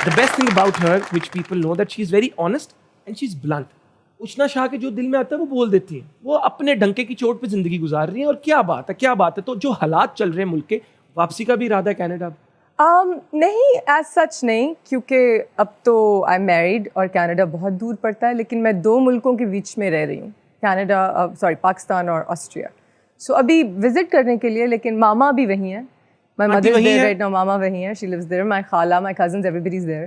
The best thing about her, which people know, that she is very honest and she is blunt. उष्णा शाह के जो दिल में आता है वो बोल देती है. वो अपने डंके की चोट पे जिंदगी गुजार रही है और क्या बात है. तो जो हालात चल रहे हैं मुल्क के, वापसी का भी इरादा है कनाडा? नहीं, एज सच नहीं, क्योंकि अब तो आई एम मैरिड और कनाडा बहुत दूर पड़ता है, लेकिन मैं 2 मुल्कों के बीच में रह रही हूँ, पाकिस्तान और ऑस्ट्रिया. सो अभी विजिट करने के लिए, लेकिन मामा भी वहीं है. My mother's there right now, मामा वहीं है, she lives there, my खाला, my cousins, everybody's there.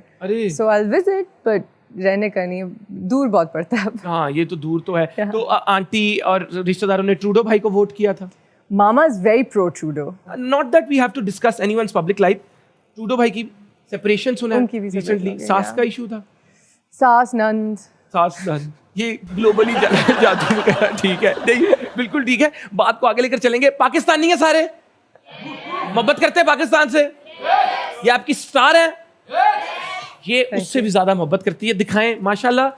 So I'll visit, but रहने का नहीं, दूर बहुत पड़ता है. हाँ, ये तो दूर तो है. तो आंटी और रिश्तेदारों ने ट्रूडो भाई को वोट किया था. Mama is very pro Trudeau. Not that we have to discuss anyone's public life. Trudeau भाई की सेपरेशन सुना है रिसेंटली. सास का इशू था. सास नंद, ये ग्लोबली जादू वगैरह. ठीक है, नहीं बिल्कुल ठीक है. बात को आगे लेकर चलेंगे. पाकिस्तानी है सारे, मोहब्बत करते हैं पाकिस्तान से. ये आपकी स्टार है, ये उससे भी ज्यादा मोहब्बत करती है. दिखाएं माशाल्लाह.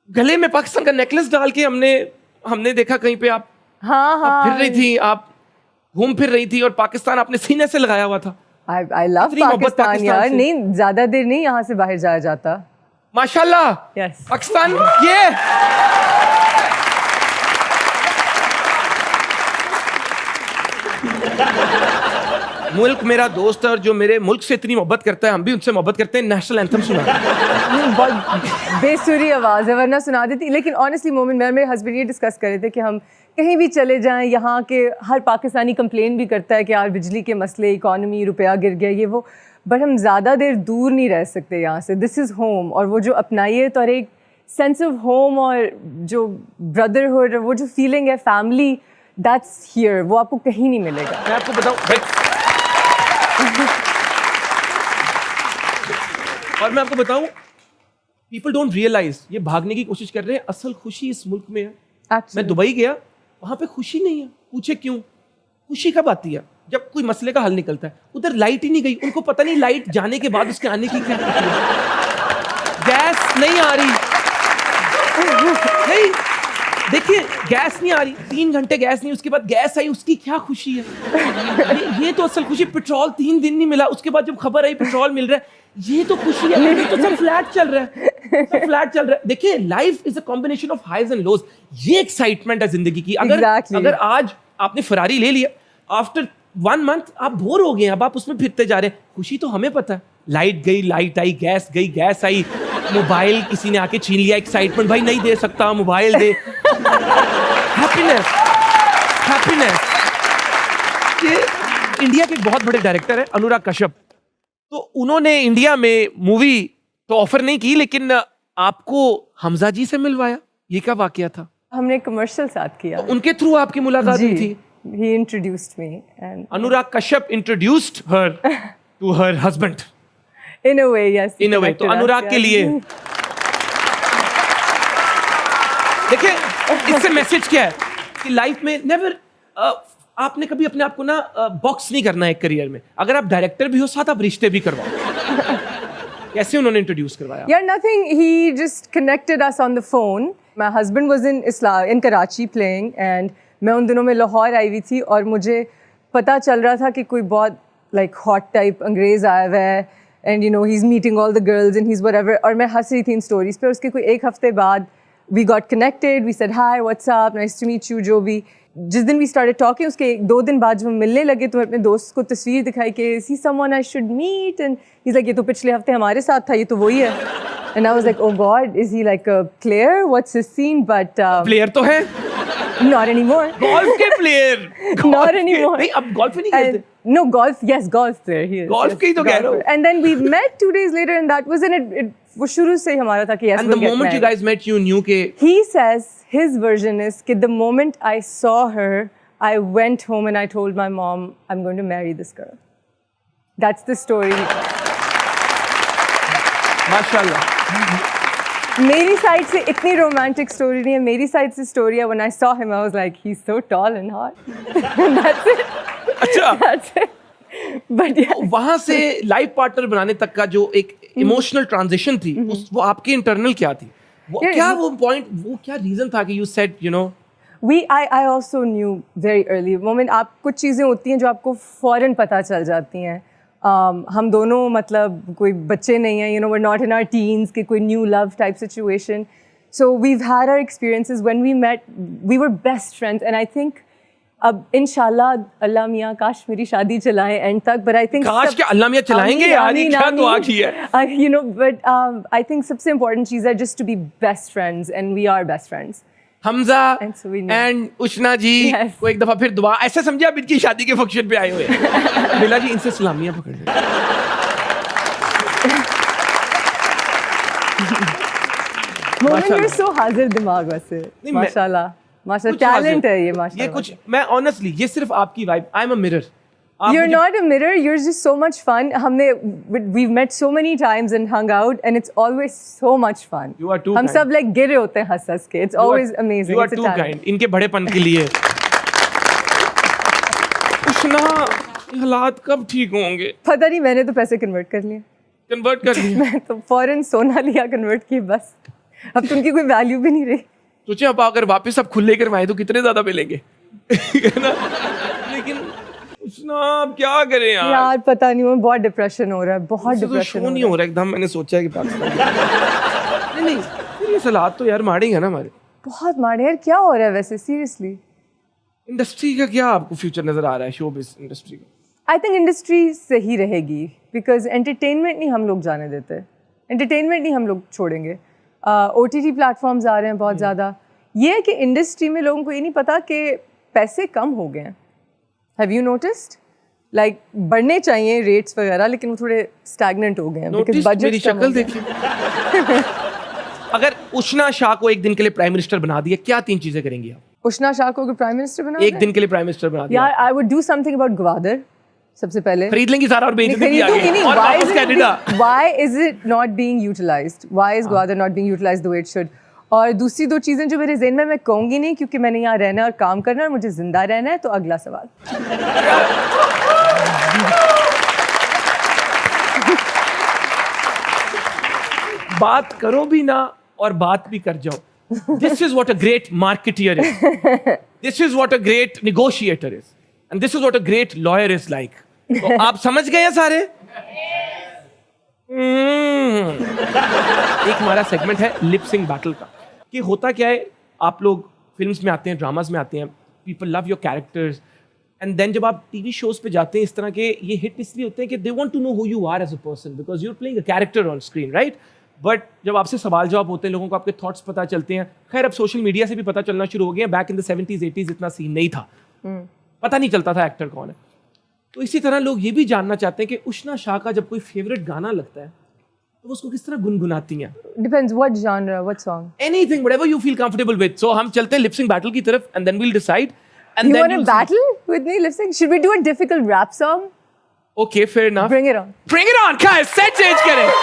गले में पाकिस्तान का नेकलेस डाल के हमने देखा कहीं पे आप फिर रही थी, आप घूम फिर रही थी और पाकिस्तान आपने सीने से लगाया हुआ था. I love पाकिस्तान यार. नहीं, ज्यादा देर नहीं यहाँ से बाहर जाया जाता. माशाल्लाह. Yes. पाकिस्तान ये मुल्क मेरा दोस्त है और जो मेरे मुल्क से इतनी मोहब्बत करता है, हम भी उनसे मोहब्बत करते हैं. नेशनल एंथम सुना. बहुत बेसुरी आवाज़ है, वरना सुना देती. लेकिन ऑनेस्टली मोमेंट, मैं मेरे हस्बैंड ये डिस्कस कर रहे थे कि हम कहीं भी चले जाएं, यहाँ के हर पाकिस्तानी कंप्लेन भी करता है कि यार बिजली के मसले, इकॉनमी, रुपया गिर गया, ये वो. बट हम ज़्यादा देर दूर नहीं रह सकते यहाँ से. This is home. और वो जो अपनाइयत और एक सेंस ऑफ होम और जो ब्रदरहुड, वो जो फीलिंग है फैमिली, दैट्स हियर. वो आपको कहीं नहीं मिलेगा. मैं आपको बताऊँ और मैं आपको बताऊं, पीपल डोंट रियलाइज, ये भागने की कोशिश कर रहे हैं, असल खुशी इस मुल्क में है. मैं दुबई गया, वहां पे खुशी नहीं है. पूछे क्यों? खुशी कब आती है? जब कोई मसले का हल निकलता है. उधर लाइट ही नहीं गई, उनको पता नहीं लाइट जाने के बाद उसके आने की क्या खुशी है. गैस नहीं आ रही. नहीं, देखिए गैस नहीं आ रही, 3 घंटे गैस नहीं, उसके बाद गैस आई, उसकी क्या खुशी है. ये तो असल खुशी. पेट्रोल 3 दिन नहीं मिला, उसके बाद जब खबर आई पेट्रोल मिल रहा है, ये तो खुशी है. ये तो सब फ्लैट चल रहा है. देखिए, life is a combination of highs and lows. ये एक्साइटमेंट है जिंदगी की. अगर आज आपने फरारी ले लिया, आफ्टर 1 मंथ आप बोर हो गए, अब आप उसमें फिरते जा रहे हैं. खुशी तो हमें पता है, लाइट गई, लाइट आई, गैस गई, गैस आई, मोबाइल किसी ने आके छीन लिया, एक्साइटमेंट, भाई नहीं दे सकता, मोबाइल दे. हैप्पीनेस. ये इंडिया के बहुत बड़े डायरेक्टर है अनुराग कश्यप. तो उन्होंने इंडिया में मूवी तो ऑफर नहीं की, लेकिन आपको हमजा जी से मिलवाया. ये क्या वाकया था? हमने कमर्शियल साथ किया. तो उनके थ्रू आपकी मुलाकात हुई थी. He introduced me and Anurag Kashyap introduced her to her husband. In a way, yes. In a way. तो अनुराग के लिए देखिए, इससे मैसेज क्या है कि लाइफ में नेवर आपने कभी अपने आप को ना बॉक्स नहीं करना है एक करियर में. अगर आप डायरेक्टर भी हो, साथ आप रिश्ते भी करवाओ. कैसे उन्होंने इंट्रोड्यूस करवाया? Yeah, nothing. He just connected us on the phone. My husband was in Karachi playing, and मैं उन दिनों में लाहौर आई हुई थी और मुझे पता चल रहा था कि कोई बहुत like hot type अंग्रेज आया हुआ है, and you know he's meeting all the girls and he's whatever. और मैं हंस रही थी इन स्टोरीज पे. उसके कोई 1 हफ्ते बाद we got connected. We said hi, what's up, nice to meet you. जो भी जिस दिन we started talking, उसके 2 दिन बाद जब हम मिलने लगे तो अपने दोस्त को तस्वीर दिखाई कि is he someone I should meet, and he's like ये तो पिछले हफ्ते हमारे साथ था, ये तो वही है. And I was like, oh God, is he like a player? What's his scene? But player तो है. Not anymore. Golf के player. Not anymore. नहीं, अब golf नहीं खेलते. No, golf. Yes, golf player. He is. Golf के ही तो कह रहा हूँ. And then we met 2 days later, and that was वो शुरू से ही हमारा था कि yes, and the moment you guys met, you knew के. He says his version is कि the moment I saw her, I went home and I told my mom I'm going to marry this girl. That's the story. माशाल्लाह. मेरी side से इतनी romantic story नहीं है. मेरी side से story है when I saw him, I was like he's so tall and hot. That's it. अच्छा. That's it. But yeah. वहाँ से लाइफ पार्टनर बनाने तक का जो एक इमोशनल ट्रांजिशन थी, वो आपकी इंटरनल क्या थी? वो पॉइंट, वो क्या रीजन था कि you said you know? I also knew very early. Moment आप कुछ चीज़ें होती हैं जो आपको फ़ौरन पता चल जाती हैं. हम दोनों मतलब कोई बच्चे नहीं हैं, you know, we're not in our teens कि कोई new love type situation. So we've had our experiences. When we met, we were best friends, and I think अब इंशाल्लाह अल्लाह मियाँ काश मेरी शादी चलाएं एंड तक, but I think काश क्या अल्लाह मियाँ चलाएंगे यार, ये क्या दुआ की है। You know, but I think सबसे important चीज़ है just to be best friends, and we are best friends. Hamza And so we know. And Ushna ji Yes. को एक दफा फिर दुआ, ऐसे समझे आप इनकी शादी के फंक्शन पे आए हुए हैं। बिला जी इनसे सलामियां पकड़ लें। मोमिन you're so हाजिर दिमाग वैसे, माशाल्लाह टैलेंट है ये, माशाल्लाह। ये कुछ मैं ऑनेस्टली ये सिर्फ आपकी vibe, I am a mirror. You're not a mirror, you're just so much fun. We've met so many times and hung out, and it's always so much fun. You are too हम kind. सब like गिरे होते हैं हंस के. It's always amazing. You are It's a too talent. kind. इनके बड़ेपन के लिए। उष्णा, ये हालात कब ठीक होंगे? पता नहीं, मैंने तो पैसे कन्वर्ट कर लिए। कन्वर्ट कर लिए। मैं तो फौरन सोना लिया, कन्वर्ट किए, बस। अब तो उनकी कोई वैल्यू भी नहीं रही। सोचे अब अगर वापस आप खुले करवाए तो कितने ज्यादा मिलेंगे, है ना? लेकिन उष्णा अब क्या करें यार? यार पता नहीं, मुझे बहुत डिप्रेशन हो रहा है, बहुत तो डिप्रेशन शो नहीं हो रहा एकदम। मैंने सोचा है कि पाकिस्तान नहीं फिर ये हालात तो यार मारे ही है ना हमारे। बहुत मारे यार। क्या हो रहा है वैसे सीरियसली? इंडस्ट्री का क्या आपको फ्यूचर नजर आ रहा है, शोबिज़ इंडस्ट्री का? आई थिंक इंडस्ट्री सही रहेगी, बिकॉज एंटरटेनमेंट नहीं हम लोग जाने देते, एंटरटेनमेंट नहीं हम लोग छोड़ेंगे। OTT प्लेटफॉर्म्स आ रहे हैं बहुत ज़्यादा। ये है कि इंडस्ट्री में लोगों को ये नहीं पता कि पैसे कम हो गए हैं। Have you noticed? लाइक बढ़ने चाहिए रेट्स वगैरह, लेकिन वो थोड़े स्टैग्नेंट हो गए हैं बिकॉज बजट। मेरी शक्ल देखिए। अगर उष्णा शाह को एक दिन के लिए प्राइम मिनिस्टर बना दिया, क्या 3 चीजें करेंगी आप? उष्णा शाह को अगर प्राइम मिनिस्टर बना एक दिन के लिए प्राइम मिनिस्टर बना दिया यार, I would do something about Gwadar. सबसे पहले खरीद लेंगी सारा और बेच देंगी आगे और वापस Canada. Why is it not being utilized? Why is Gwadar not being utilized the way it should? और दूसरी 2 चीज़ें जो मेरे ज़हन में, मैं कहूँगी नहीं क्योंकि मैंने यहाँ रहना और काम करना है और मुझे जिंदा रहना है। तो अगला सवाल। बात करो भी ना और बात भी कर जाओ। This is what a great marketeer is. This is what a great negotiator is. And this is what a great lawyer is like. तो आप समझ गए हैं सारे? एक हमारा सेगमेंट है लिप सिंक बैटल का। कि होता क्या है, आप लोग फिल्म्स में आते हैं, ड्रामास में आते हैं, people love your characters, and then जब आप टीवी शोज पे जाते हैं इस तरह के, ये हिट इसलिए होते हैं कि they want to know who you are as a person, because you are playing a character on screen, right? But जब आपसे सवाल जवाब होते हैं, लोगों को आपके थॉट्स पता चलते हैं। खैर अब सोशल मीडिया से भी पता चलना शुरू हो गया। Back in the 70s 80s इतना सीन नहीं था, पता नहीं चलता था एक्टर कौन है। तो इसी तरह लोग ये भी जानना चाहते हैं कि उष्णा शाह का जब कोई फेवरेट गाना लगता है तो वो उसको किस तरह गुनगुनाती हैं? Depends what genre, what song. Anything, whatever you feel comfortable with. So हम चलते हैं लिप सिंक बैटल की तरफ, and then we'll decide. And You then want to battle with me, lip sync? Should we do a difficult rap song? Okay, fair enough. Bring it on. Bring it on, guys. Set change करें.